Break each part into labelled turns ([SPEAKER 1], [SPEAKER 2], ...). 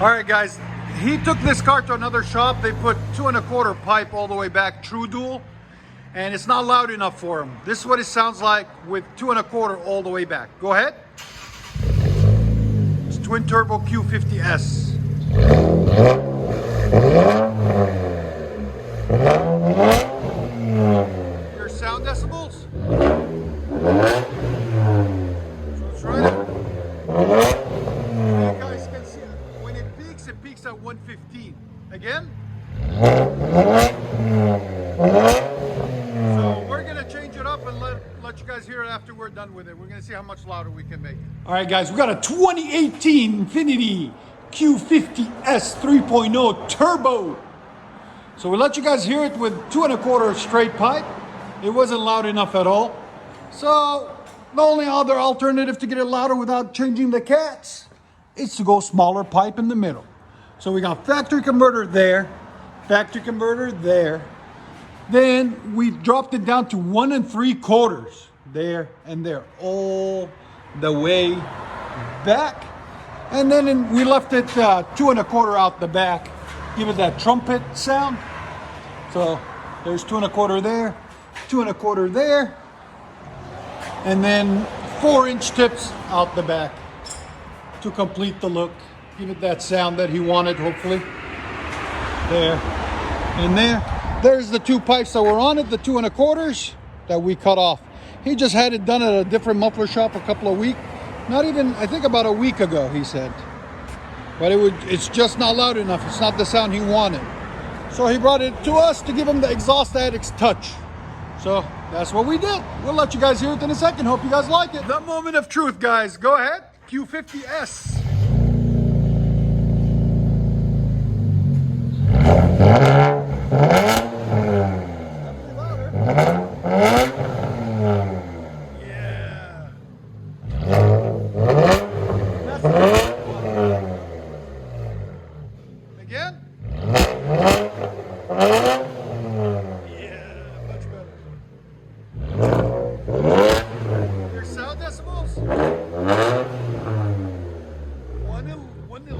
[SPEAKER 1] All right, guys, he took this car to another shop. They put 2 1/4 pipe all the way back, true dual, and it's not loud enough for him. This is what it sounds like with 2 1/4 all the way back. Go ahead. It's twin turbo Q50S. Your sound decibels? So let's try it. You guys can see when it peaks at 115. Again. So we're gonna change it up and let you guys hear it after we're done with it. We're gonna see how much louder we can make it. All right, guys, we got a 2018 INFINITI Q50S 3.0 turbo. So we'll let you guys hear it with 2 1/4 straight pipe. It wasn't loud enough at all. So the only other alternative to get it louder without changing the cats is to go smaller pipe in the middle. So we got factory converter there, factory converter there. Then we dropped it down to 1 3/4 there and there, all the way back. And then we left it 2 1/4 out the back, give it that trumpet sound. So there's 2 1/4 there, 2 1/4 there, and then 4-inch tips out the back to complete the look. Give it that sound that he wanted, hopefully. There and there. There's the 2 pipes that were on it, the 2 1/4 that we cut off. He just had it done at a different muffler shop a couple of weeks, not even, I think about a week ago, he said. But it's just not loud enough. It's not the sound he wanted. So he brought it to us to give him the exhaust addict's touch. So that's what we did. We'll let you guys hear it in a second. Hope you guys like it. The moment of truth, guys. Go ahead. Q50S. Again? Yeah, much better. Your sound decibels? 111.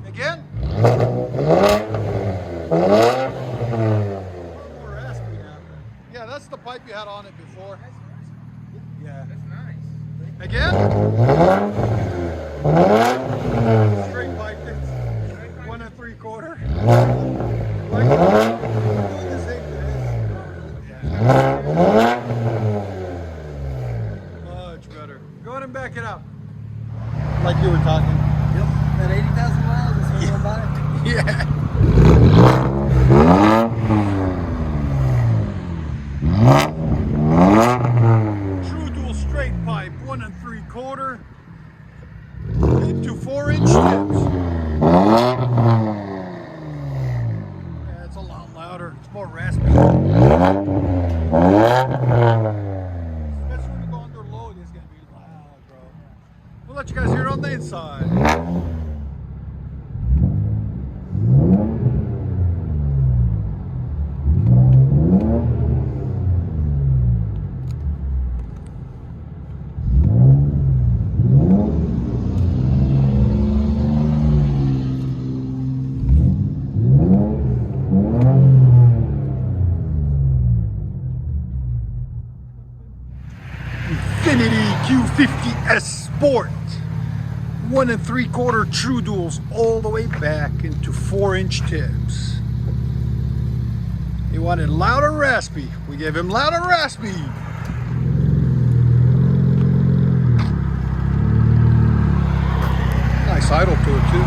[SPEAKER 1] Again? More raspy now. Yeah, that's the pipe you had on it before. Yeah. That's nice. Again? Straight pipe. 1 3/4. Like the same much better. Go ahead and back it up. Like you were talking.
[SPEAKER 2] Yep, at 80,000 miles, that's what we'll buy.
[SPEAKER 1] Yeah. True dual straight pipe, 1 3/4 into 4-inch tips. Yeah, it's a lot louder. It's more raspy. Especially when you go under load, it's gonna be loud, bro. We'll let you guys hear it on the inside. INFINITI Q50S Sport. 1 3/4 true duals all the way back into 4-inch tips. He wanted loud or raspy. We gave him loud or raspy. Nice idle to it too.